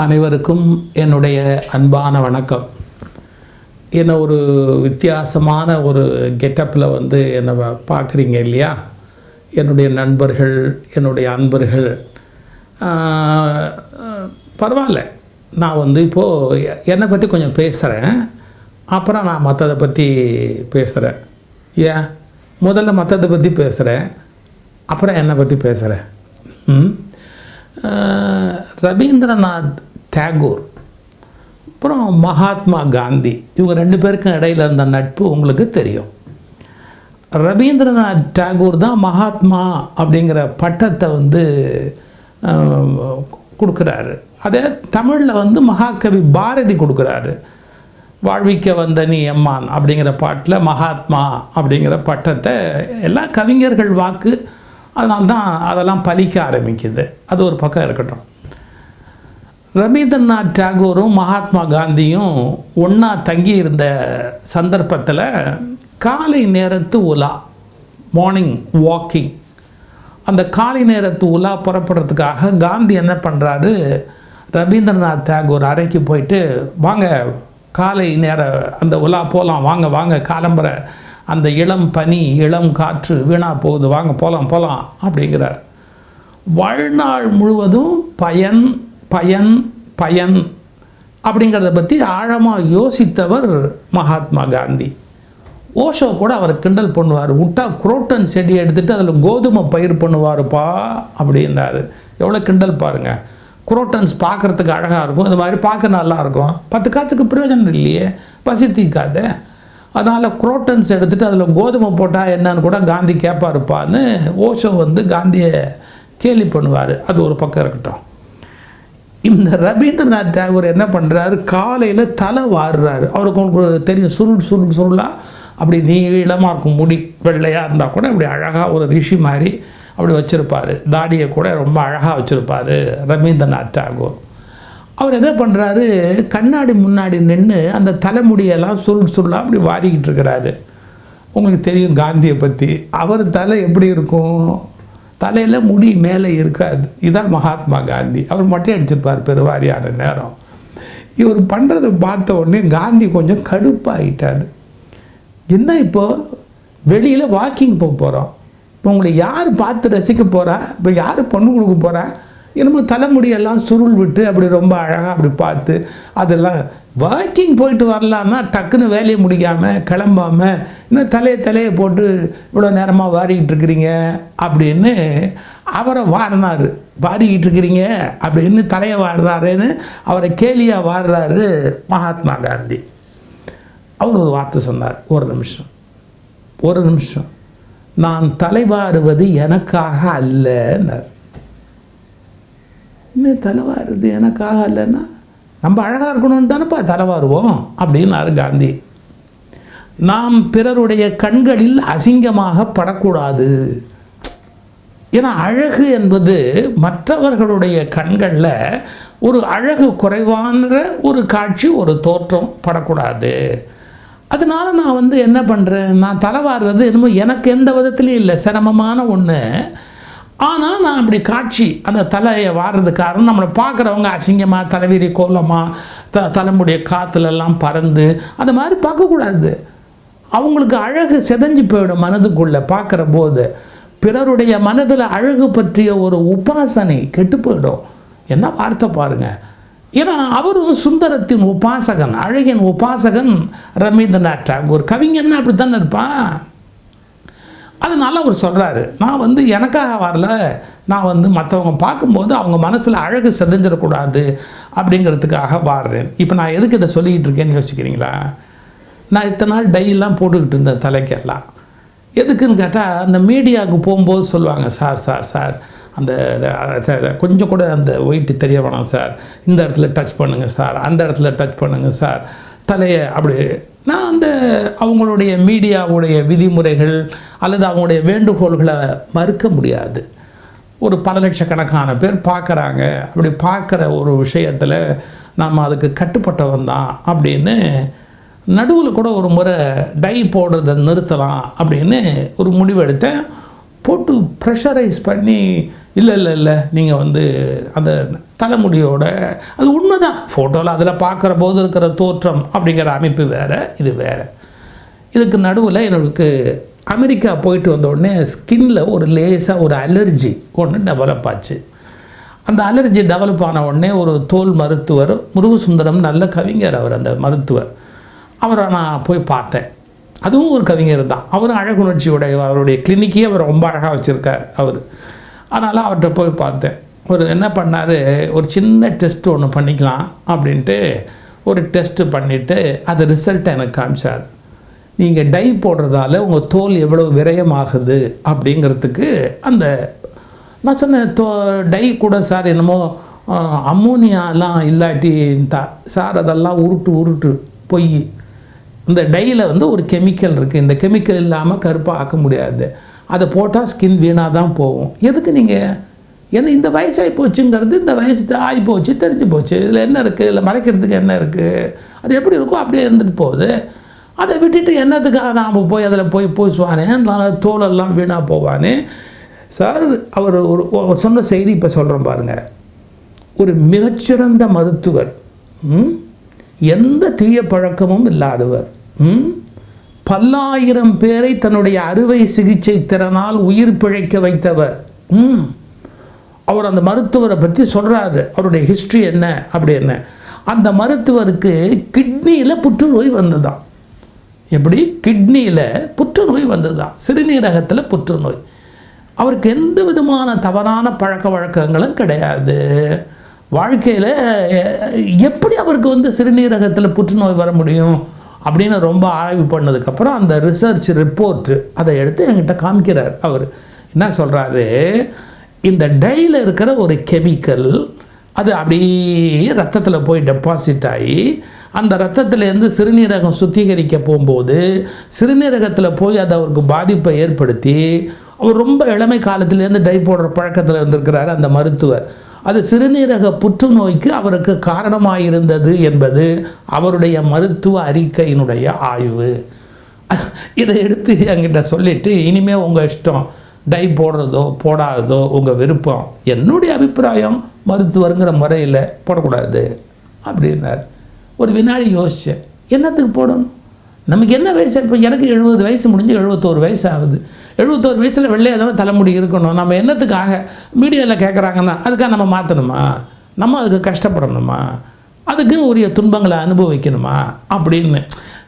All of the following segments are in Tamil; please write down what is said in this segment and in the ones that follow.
அனைவருக்கும் என்னுடைய அன்பான வணக்கம். என்னை ஒரு வித்தியாசமான ஒரு கெட்டப்பில் என்னை பார்க்குறீங்க இல்லையா? என்னுடைய நண்பர்கள், என்னுடைய அன்பர்கள், பரவாயில்ல. நான் இப்போது என்னை பற்றி கொஞ்சம் பேசுகிறேன், அப்புறம் நான் மற்றதை பற்றி பேசுகிறேன். ஏன் முதல்ல மற்றதை பற்றி பேசுகிறேன், அப்புறம் என்னை பற்றி பேசுகிறேன். ரவீந்திரநாத் டாகூர் அப்புறம் மகாத்மா காந்தி, இவங்க ரெண்டு பேருக்கும் இடையில் இருந்த நட்பு உங்களுக்கு தெரியும். ரவீந்திரநாத் டாகூர் தான் மகாத்மா அப்படிங்கிற பட்டத்தை கொடுக்குறாரு. அதே தமிழில் மகாகவி பாரதி கொடுக்குறாரு. வாழ்விக்க வந்த நீ எம்மான் அப்படிங்கிற பாட்டில் மகாத்மா அப்படிங்கிற பட்டத்தை எல்லா கவிஞர்கள் வாக்கு, அதனால்தான் அதெல்லாம் பலிக்க ஆரம்பிக்குது. அது ஒரு பக்கம் இருக்கட்டும். ரவீந்திரநாத் டாகூரும் மகாத்மா காந்தியும் ஒன்றா தங்கி இருந்த சந்தர்ப்பத்தில் காலை நேரத்து உலா, மார்னிங் வாக்கிங், அந்த காலை நேரத்து உலா புறப்படுறதுக்காக காந்தி என்ன பண்ணுறாரு, ரவீந்திரநாத் டாகூர் அறைக்கு போயிட்டு, வாங்க காலை நேர அந்த உலா போகலாம், வாங்க வாங்க காலம்புற அந்த இளம் பனி இளம் காற்று வீணாக போகுது, வாங்க போகலாம் போகலாம் அப்படிங்கிறார். வாழ்நாள் முழுவதும் பயன் பயன் பயன் அப்படிங்கிறத பற்றி ஆழமாக யோசித்தவர் மகாத்மா காந்தி. ஓஷோ கூட அவர் கிண்டல் பண்ணுவார், விட்டா குரோட்டன் செடியை எடுத்துகிட்டு அதில் கோதுமை பயிர் பண்ணுவாருப்பா அப்படின்னாரு. எவ்வளோ கிண்டல் பாருங்கள். குரோட்டன்ஸ் பார்க்குறதுக்கு அழகாக இருக்கும், அது மாதிரி பார்க்க நல்லாயிருக்கும், 10 காசுக்கு பிரயோஜனம் இல்லையே, பசி தீக்காத. அதனால் குரோட்டன்ஸ் எடுத்துகிட்டு அதில் கோதுமை போட்டால் என்னன்னு கூட காந்தி கேட்பாருப்பான்னு ஓஷோ காந்தியை கேலி பண்ணுவார். அது ஒரு பக்கம் இருக்கட்டும். இந்த ரவீந்திரநாத் டாகூர் என்ன பண்ணுறாரு, காலையில் தலை வாடுறாரு. அவருக்கு உங்களுக்கு தெரியும், சுருளாக அப்படி நீளமாக இருக்கும் முடி, வெள்ளையாக இருந்தால் கூட அப்படி அழகாக ஒரு ரிஷி மாதிரி அப்படி வச்சுருப்பார். தாடியை கூட ரொம்ப அழகாக வச்சுருப்பார் ரவீந்திரநாத் டாகூர். அவர் என்ன பண்ணுறாரு, கண்ணாடி முன்னாடி நின்று அந்த தலைமுடியெல்லாம் சுருளாக அப்படி வாரிக்கிட்டு இருக்கிறாரு. உங்களுக்கு தெரியும் காந்தியை பற்றி, அவர் தலை எப்படி இருக்கும், தலையில் முடி மேலே இருக்காது. இதுதான் மகாத்மா காந்தி. அவர் மொட்டை அடிச்சிருப்பார் பெருவாரியான நேரம். இவர் பண்ணுறதை பார்த்த உடனே காந்தி கொஞ்சம் கடுப்பாகிட்டார். என்ன இப்போது வெளியில் வாக்கிங் போக போகிறோம், இப்போ உங்களை யார் பார்த்து ரசிக்க போகிறா, இப்போ யார் பொண்ணு கொடுக்க போகிறா, என்னமோ தலைமுடியெல்லாம் சுருள் விட்டு அப்படி ரொம்ப அழகாக அப்படி பார்த்து, அதெல்லாம் வாக்கிங் போயிட்டு வரலான்னா டக்குன்னு வேலையை முடிக்காமல் கிளம்பாமல் இன்னும் தலையை போட்டு இவ்வளோ நேரமாக வாரிக்கிட்டு இருக்கிறீங்க அப்படின்னு அவரை வாடினார். வாரிக்கிட்டு இருக்கிறீங்க அப்படின்னு தலையை வாடுறாருன்னு அவரை கேலியாக வாடுறாரு மகாத்மா காந்தி. அவர் ஒரு வார்த்தை சொன்னார், ஒரு நிமிஷம், நான் தலைவாறுவது எனக்காக அல்லன்னார். இன்னும் தலைவாருது எனக்காக இல்லைன்னா நம்ம அழகாக இருக்கணும்னு தானேப்பா தலைவாருவோம் அப்படின்னாரு காந்தி. நாம் பிறருடைய கண்களில் அசிங்கமாக படக்கூடாது. ஏன்னா அழகு என்பது மற்றவர்களுடைய கண்களில் ஒரு அழகு குறைவான ஒரு காட்சி, ஒரு தோற்றம் படக்கூடாது. அதனால நான் என்ன பண்ணுறேன், நான் தலைவாடுறது என்னமோ எனக்கு எந்த விதத்துலையும் இல்லை, சிரமமான ஒன்று. ஆனால் நான் அப்படி காட்சி அந்த தலையை வாடுறது காரணம் நம்மளை பார்க்குறவங்க அசிங்கமாக தலைவிரி கோலமாக தலைமுடைய காற்றுலெல்லாம் பறந்து அந்த மாதிரி பார்க்கக்கூடாது. அவங்களுக்கு அழகு செதஞ்சு போயிடும் மனதுக்குள்ளே பார்க்குற போது. பிறருடைய மனதில் அழகு பற்றிய ஒரு உபாசனை கெட்டு போயிடும். என்ன வார்த்தை பாருங்கள். ஏன்னா அவரும் சுந்தரத்தின் உபாசகன், அழகின் உபாசகன் ரவீந்திரநாத் டாகூர். கவிஞர்னா அப்படி தானே இருப்பான். அதனால அவர் சொல்கிறாரு, நான் எனக்காக வரல, நான் மற்றவங்க பார்க்கும்போது அவங்க மனசில் அழகு செதஞ்சிடக்கூடாது அப்படிங்கிறதுக்காக வாடுறேன். இப்போ நான் எதுக்கு இதை சொல்லிக்கிட்டு இருக்கேன்னு யோசிக்கிறீங்களா? நான் இத்தனை நாள் டையெல்லாம் போட்டுக்கிட்டு இருந்தேன் தலைக்கெல்லாம். எதுக்குன்னு கேட்டால், அந்த மீடியாவுக்கு போகும்போது சொல்லுவாங்க, சார் அந்த கொஞ்சம் கூட அந்த வெயிட்டு தெரிய வேணாம் சார், இந்த இடத்துல டச் பண்ணுங்கள் சார், அந்த இடத்துல டச் பண்ணுங்கள் சார், தலையை அப்படி. நான் அவங்களுடைய மீடியாவுடைய விதிமுறைகள் அல்லது அவங்களுடைய வேண்டுகோள்களை மறுக்க முடியாது. ஒரு பல லட்சக்கணக்கான பேர் பார்க்குறாங்க. அப்படி பார்க்குற ஒரு விஷயத்தில் நம்ம அதுக்கு கட்டுப்பட்டவன் தான் அப்படின்னு நடுவில் கூட ஒரு முறை டை போடுறதை நிறுத்தலாம் அப்படின்னு ஒரு முடிவு எடுத்தேன். போட்டு ப்ரெஷரைஸ் பண்ணி இல்லை நீங்கள் வந்து அந்த தலைமுடியோட அது உண்மை தான், ஃபோட்டோவில் அதில் பார்க்குற போது இருக்கிற தோற்றம் அப்படிங்கிற அமைப்பு வேறு, இது வேறு. இதுக்கு நடுவில் எனக்கு அமெரிக்கா போயிட்டு வந்த உடனே ஸ்கின்னில் ஒரு லேசாக ஒரு அலர்ஜி ஒன்று டெவலப் ஆச்சு. அந்த அலர்ஜி டெவலப் ஆன உடனே ஒரு தோல் மருத்துவர், முருகசுந்தரம், நல்ல கவிஞர் அவர், அந்த மருத்துவர், அவரை நான் போய் பார்த்தேன். அதுவும் ஒரு கவிஞர் தான், அவரும் அழகுணர்ச்சியோடைய, அவருடைய கிளினிக்கே அவர் ரொம்ப அழகாக வச்சுருக்கார் அவர். அதனால் அவர்கிட்ட போய் பார்த்தேன். ஒரு என்ன பண்ணார், ஒரு சின்ன டெஸ்ட் ஒன்று பண்ணிக்கலாம் அப்படின்ட்டு ஒரு டெஸ்ட்டு பண்ணிவிட்டு அது ரிசல்ட்டை எனக்கு காமிச்சார். நீங்கள் டை போடுறதால உங்கள் தோல் எவ்வளோ விரயமாகுது அப்படிங்கிறதுக்கு அந்த நான் சொன்னேன், டை கூட சார் என்னமோ அம்மோனியாலாம் இல்லாட்டி சார் அதெல்லாம் உருட்டு பொய். இந்த டையில் வந்து ஒரு கெமிக்கல் இருக்குது, இந்த கெமிக்கல் இல்லாமல் கருப்பாக ஆக்க முடியாது, அதை போட்டால் ஸ்கின் வீணாக தான் போகும். எதுக்கு நீங்கள் ஏன்னா இந்த வயசாகி போச்சுங்கிறது, இந்த வயசு ஆகி போச்சு, தெரிஞ்சு போச்சு, இதில் என்ன இருக்குது, இல்லை மறைக்கிறதுக்கு என்ன இருக்குது, அது எப்படி இருக்கோ அப்படியே இருந்துட்டு போகுது. அதை விட்டுட்டு என்னத்துக்காக நாம் போய் அதில் போய் பூசுவானே, தோலெல்லாம் வீணாக போவானே சார். அவர் ஒரு சொன்ன செய்தி இப்போ சொல்கிறேன் பாருங்கள். ஒரு மிகச்சிறந்த மருத்துவர், எந்த தீய பழக்கமும் இல்லாதவர், பல்லாயிரம் பேரை தன்னுடைய அறுவை சிகிச்சை திறனால் உயிர் பிழைக்க வைத்தவர். அவர் அந்த மருத்துவரை பற்றி சொல்கிறாரு, அவருடைய ஹிஸ்ட்ரி என்ன அப்படி என்ன. அந்த மருத்துவருக்கு கிட்னியில் புற்றுநோய் வந்ததுதான். எப்படி? கிட்னியில் புற்றுநோய் வந்ததுதான், சிறுநீரகத்தில் புற்றுநோய். அவருக்கு எந்த விதமான தவறான பழக்க வழக்கங்களும் கிடையாது. வாழ்க்கையில் எப்படி அவருக்கு வந்து சிறுநீரகத்தில் புற்றுநோய் வர முடியும் அப்படின்னு ரொம்ப ஆய்வு பண்ணதுக்கப்புறம் அந்த ரிசர்ச் ரிப்போர்ட்டு அதை எடுத்து என்கிட்ட காமிக்கிறார். அவர் என்ன சொல்கிறாரு, இந்த டையில் இருக்கிற ஒரு கெமிக்கல் அது அப்படியே ரத்தத்தில் போய் டெபாசிட் ஆகி அந்த ரத்தத்திலேருந்து சிறுநீரகம் சுத்திகரிக்க போகும்போது சிறுநீரகத்தில் போய் அது அவருக்கு பாதிப்பை ஏற்படுத்தி அவர் ரொம்ப இளமை காலத்திலேருந்து டை போடுற பழக்கத்தில் இருந்திருக்கிறார் அந்த மருத்துவர். அது சிறுநீரக புற்றுநோய்க்கு அவருக்கு காரணமாக இருந்தது என்பது அவருடைய மருத்துவ அறிக்கையினுடைய ஆய்வு. இதை எடுத்து என்கிட்ட சொல்லிவிட்டு, இனிமேல் உங்கள் இஷ்டம், டை போடுறதோ போடாததோ உங்கள் விருப்பம், என்னுடைய அபிப்பிராயம் மருத்துவருங்கிற முறையில் போடக்கூடாது அப்படின்னார். ஒரு வினாடி யோசித்தேன், என்னத்துக்கு போடணும், நமக்கு என்ன வயசு? இப்போ எனக்கு 70 வயசு முடிஞ்சு 71 வயசு ஆகுது. 71 வயசில் வெள்ளையாக தானே தலைமுடி இருக்கணும். நம்ம என்னத்துக்காக மீடியாவில் கேட்குறாங்கன்னா அதுக்காக நம்ம மாற்றணுமா? நம்ம அதுக்கு கஷ்டப்படணுமா? அதுக்கு உரிய துன்பங்களை அனுபவிக்கணுமா அப்படின்னு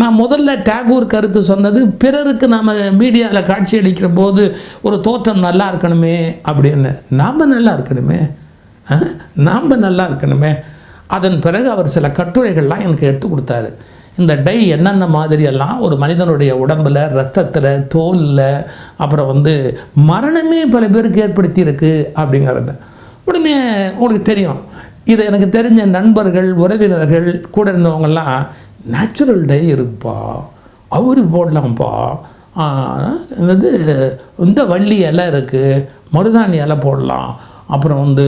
நான் முதல்ல டேகூர் கருத்து சொன்னது, பிறருக்கு நாம் மீடியாவில் காட்சி அளிக்கிற போது ஒரு தோற்றம் நல்லா இருக்கணுமே அப்படின்னு. நாம் நல்லா இருக்கணுமே. அதன் பிறகு அவர் சில கட்டுரைகள்லாம் எனக்கு எடுத்து கொடுத்தாரு. இந்த டை என்னென்ன மாதிரியெல்லாம் ஒரு மனிதனுடைய உடம்பில், ரத்தத்தில், தோலில், அப்புறம் வந்து மரணமே பல பேருக்கு ஏற்படுத்தியிருக்கு அப்படிங்கிறது. உடனே உங்களுக்கு தெரியும், இது எனக்கு தெரிஞ்ச நண்பர்கள், உறவினர்கள், கூட இருந்தவங்கெல்லாம் நேச்சுரல் டை இருக்குப்பா, அவரு போடலாம்ப்பா, என்னது இந்த வள்ளி இலை இருக்குது, மருதாணி இலை போடலாம், அப்புறம் வந்து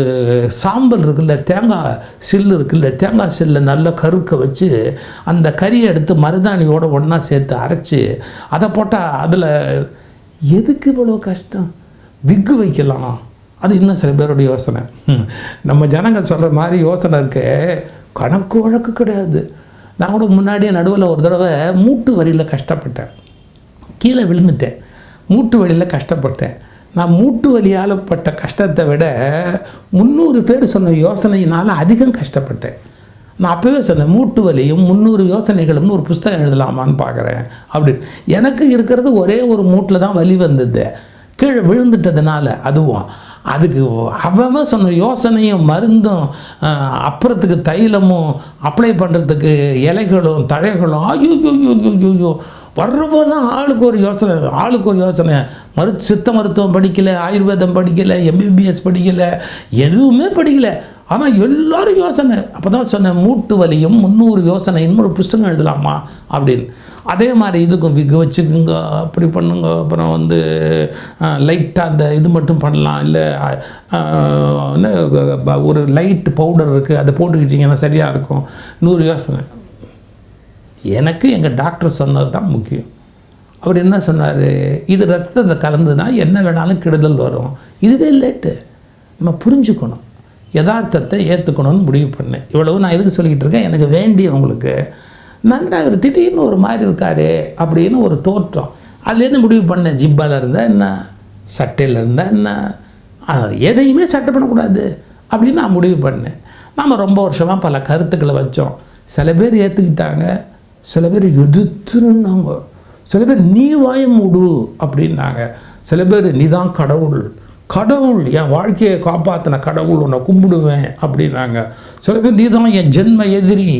சாம்பல் இருக்குல்ல, தேங்காய் சில்லு இருக்குல்ல, தேங்காய் சில்லை நல்லா கருக்க வச்சு அந்த கறியை எடுத்து மருதாணியோடு ஒன்றா சேர்த்து அரைச்சி அதை போட்டால் அதில் எதுக்கு இவ்வளோ கஷ்டம், விக்கு வைக்கலாம். அது இன்னும் சில பேருடைய யோசனை. நம்ம ஜனங்க சொல்கிற மாதிரி யோசனை இருக்கு, கணக்கு வழக்கு கிடையாது. நான் கூட முன்னாடியே நடுவில் ஒரு தடவை மூட்டு வலியில் கஷ்டப்பட்டேன், கீழே விழுந்துட்டேன், மூட்டு வலியில் கஷ்டப்பட்டேன். நான் மூட்டு வலியால் பட்ட கஷ்டத்தை விட 300 பேர் சொன்ன யோசனையினால் அதிகம் கஷ்டப்பட்டேன். நான் அப்போவே சொன்னேன், மூட்டு வலியும் 300 யோசனைகளும்னு ஒரு புஸ்தகம் எழுதலாமான்னு பார்க்குறேன் அப்படின்னு. எனக்கு இருக்கிறது ஒரே ஒரு மூட்டில் தான் வலி வந்தது, கீழே விழுந்துட்டதுனால. அதுக்கு அவன் சொன்ன யோசனையும் மருந்தும் அப்புறத்துக்கு தைலமும் அப்ளை பண்ணுறதுக்கு இலைகளும் தழைகளும், ஐயோ வர்றப்போலாம் ஆளுக்கு ஒரு யோசனை. சித்த மருத்துவம் படிக்கலை, ஆயுர்வேதம் படிக்கலை, எம்பிபிஎஸ் படிக்கலை, எதுவுமே படிக்கலை, ஆனால் எல்லோரும் யோசனை. அப்போ தான் சொன்னேன், மூட்டு வலியும் 300 யோசனை, இன்னொரு புஸ்தகம் எழுதலாமா அப்படின்னு. அதே மாதிரி இதுக்கும் விக்கு வச்சுக்குங்க, அப்படி பண்ணுங்க, அப்புறம் வந்து லைட்டாக அந்த இது மட்டும் பண்ணலாம், இல்லை ஒரு லைட் பவுடர் இருக்குது, அதை போட்டுக்கிட்டிங்கன்னா சரியாக இருக்கும், 100 யோசனை. எனக்கு எங்கள் டாக்டர் சொன்னது தான் முக்கியம். அவர் என்ன சொன்னார், இது ரத்தத்தை கலந்துனா என்ன வேணாலும் கெடுதல் வரும். இதுவே லேட்டு. நம்ம புரிஞ்சுக்கணும், யதார்த்தத்தை ஏற்றுக்கணும்னு முடிவு பண்ணேன். இவ்வளவு நான் எதுக்கு சொல்லிக்கிட்டு இருக்கேன், எனக்கு வேண்டியவங்களுக்கு நன்றாக ஒரு திடீர்னு ஒரு மாதிரி இருக்காரு அப்படின்னு ஒரு தோற்றம். அதுலேருந்து முடிவு பண்ணேன், ஜிப்பாவில் இருந்தால் என்ன, சட்டையில் இருந்தால் என்ன, எதையுமே சட்டை பண்ணக்கூடாது அப்படின்னு நான் முடிவு பண்ணேன். நாம் ரொம்ப வருஷமாக பல கருத்துக்களை வச்சோம். சில பேர் ஏற்றுக்கிட்டாங்க, சில பேர் எதிர்த்துருந்தாங்க, சில பேர் நீ வாய மூடு அப்படின்னாங்க, சில பேர் நீ தான் கடவுள், கடவுள் என் வாழ்க்கையை காப்பாற்றின கடவுள், உன்னை கும்பிடுவேன் அப்படின்னாங்க. சில பேர் நீ தான் என் ஜென்ம எதிரி,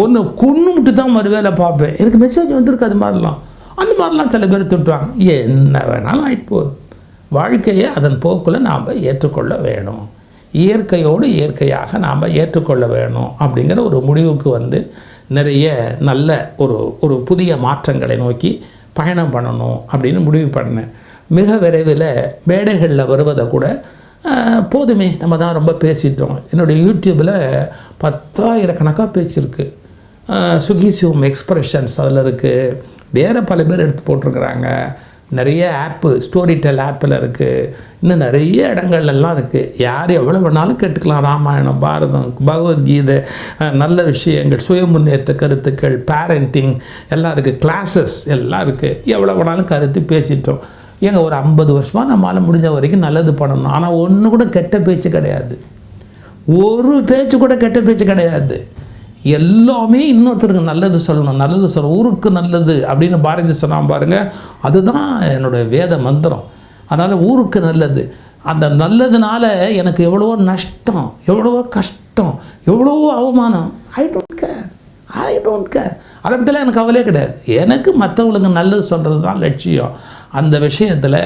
ஒன்று கொன்னுவிட்டு தான் மறுவேளை பார்ப்பேன். எனக்கு மெசேஜ் வந்திருக்கு அது மாதிரிலாம். அந்த மாதிரிலாம் சில பேர் திட்டுவாங்க. என்ன வேணாலும் ஆகிட்டு போகுது. வாழ்க்கையை அதன் போக்கில் நாம் ஏற்றுக்கொள்ள வேணும். இயற்கையோடு இயற்கையாக நாம் ஏற்றுக்கொள்ள வேணும் அப்படிங்கிற ஒரு முடிவுக்கு வந்து நிறைய நல்ல ஒரு புதிய மாற்றங்களை நோக்கி பயணம் பண்ணணும் அப்படின்னு முடிவு பண்ணேன். மிக விரைவில் மேடைகளில் வருவதை கூட போதுமே, நம்ம தான் ரொம்ப பேசிட்டோம். என்னுடைய யூடியூப்பில் 10,000 பேச்சிருக்கு. சுகி சிவம் எக்ஸ்பிரஷன்ஸ் அதில் இருக்குது. வேறு பல பேர் எடுத்து போட்டிருக்கிறாங்க. நிறைய ஆப்பு, ஸ்டோரி டெல் ஆப்பில் இருக்குது. இன்னும் நிறைய இடங்கள்லாம் இருக்குது. யார் எவ்வளோ வேணாலும் கேட்டுக்கலாம். ராமாயணம், பாரதம், பகவத்கீதை, நல்ல விஷயங்கள், சுய முன்னேற்ற கருத்துக்கள், பேரண்டிங் எல்லாம் இருக்குது. கிளாஸஸ் எல்லாம் இருக்குது. எவ்வளோ வேணாலும் கருத்து பேசிட்டோம். ஏங்க ஒரு 50 வருஷமாக நம்மளால் முடிஞ்ச வரைக்கும் நல்லது பண்ணணும். ஆனால் ஒன்று கூட கெட்ட பேச்சு கிடையாது. ஒரு பேச்சு கூட கெட்ட பேச்சு கிடையாது. எல்லாமே இன்னொருத்தருக்கு நல்லது சொல்லணும், நல்லது சொல்லணும், ஊருக்கு நல்லது அப்படின்னு பாரதி சொன்னான் பாருங்கள். அதுதான் என்னுடைய வேத மந்திரம். அதனால் ஊருக்கு நல்லது. அந்த நல்லதுனால எனக்கு எவ்வளவோ நஷ்டம், எவ்வளவோ கஷ்டம், எவ்வளவோ அவமானம். I don't care. அதை பற்றிலாம் எனக்கு கவலையே கிடையாது. எனக்கு மற்றவங்களுக்கு நல்லது சொல்கிறது தான் லட்சியம். அந்த விஷயத்தில்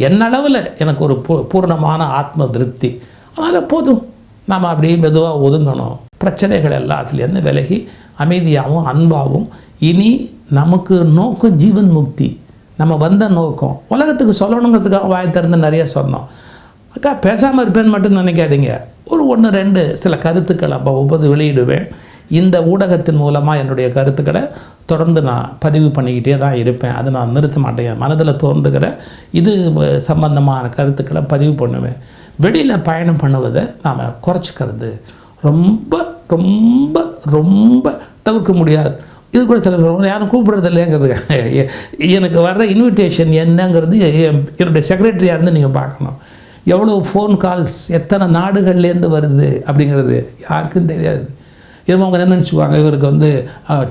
என்னளவில் எனக்கு ஒரு பூர்ணமான ஆத்ம திருப்தி. அதனால் போதும், நாம் அப்படியே மெதுவாக ஒதுங்கணும். பிரச்சனைகள் எல்லாத்துலேருந்து விலகி அமைதியாகவும் அன்பாகவும், இனி நமக்கு நோக்கம் ஜீவன் முக்தி. நம்ம வந்த நோக்கம் உலகத்துக்கு சொல்லணுங்கிறதுக்காக வாய் திறந்து நிறைய சொன்னோம். அக்கா பேசாமல் இருப்பேன்னு மட்டும் நினைக்காதீங்க. ஒரு 1-2 சில கருத்துக்கள் அப்போ வெளியிடுவேன். இந்த ஊடகத்தின் மூலமாக என்னுடைய கருத்துக்களை தொடர்ந்து நான் பதிவு பண்ணிக்கிட்டே தான் இருப்பேன். அதை நான் நிறுத்த மாட்டேன். மனதில் தோன்றுகிற இது சம்பந்தமான கருத்துக்களை பதிவு பண்ணுவேன். வெளியில் பயணம் பண்ணுவதை நாம் குறைச்சிக்கிறது ரொம்ப ரொம்ப ரொம்ப தவிர்க்க முடியாது. இது கூட சில யாரும் கூப்பிட்றது இல்லைங்கிறது. எனக்கு வர்ற இன்விடேஷன் என்னங்கிறது என்னுடைய செக்ரட்டரியாக இருந்து நீங்கள் பார்க்கணும். எவ்வளோ ஃபோன் கால்ஸ் எத்தனை நாடுகள்லேருந்து வருது அப்படிங்கிறது யாருக்கும் தெரியாது. இவங்க அவங்க என்ன நினச்சிக்குவாங்க, இவருக்கு வந்து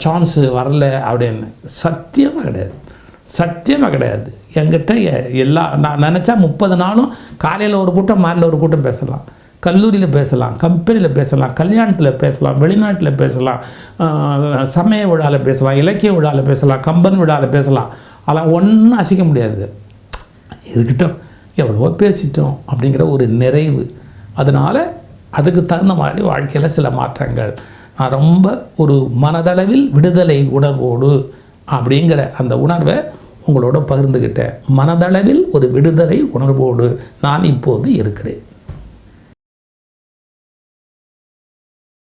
சான்ஸு வரல அப்படின்னு. சத்தியமாக கிடையாது. என்கிட்ட நான் நினச்சா 30 நாளும் காலையில் ஒரு கூட்டம், மாலையில் ஒரு கூட்டம் பேசலாம். கல்லூரியில் பேசலாம், கம்பெனியில் பேசலாம், கல்யாணத்தில் பேசலாம், வெளிநாட்டில் பேசலாம், சமய விழாவில் பேசலாம், இலக்கிய விழாவில் பேசலாம், கம்பன் விழாவில் பேசலாம். அதெல்லாம் ஒன்றும் அசைக்க முடியாது. இருக்கட்டும், எவ்வளவோ பேசிட்டோம் அப்படிங்கிற ஒரு நிறைவு. அதனால் அதுக்கு தகுந்த மாதிரி வாழ்க்கையில் சில மாற்றங்கள். நான் ரொம்ப ஒரு மனதளவில் விடுதலை உணர்வோடு அப்படிங்கிற அந்த உணர்வை உங்களோட பகிர்ந்துக்கிட்டேன். மனதளவில் ஒரு விடுதலை உணர்வோடு நான் இப்போது இருக்கிறேன்.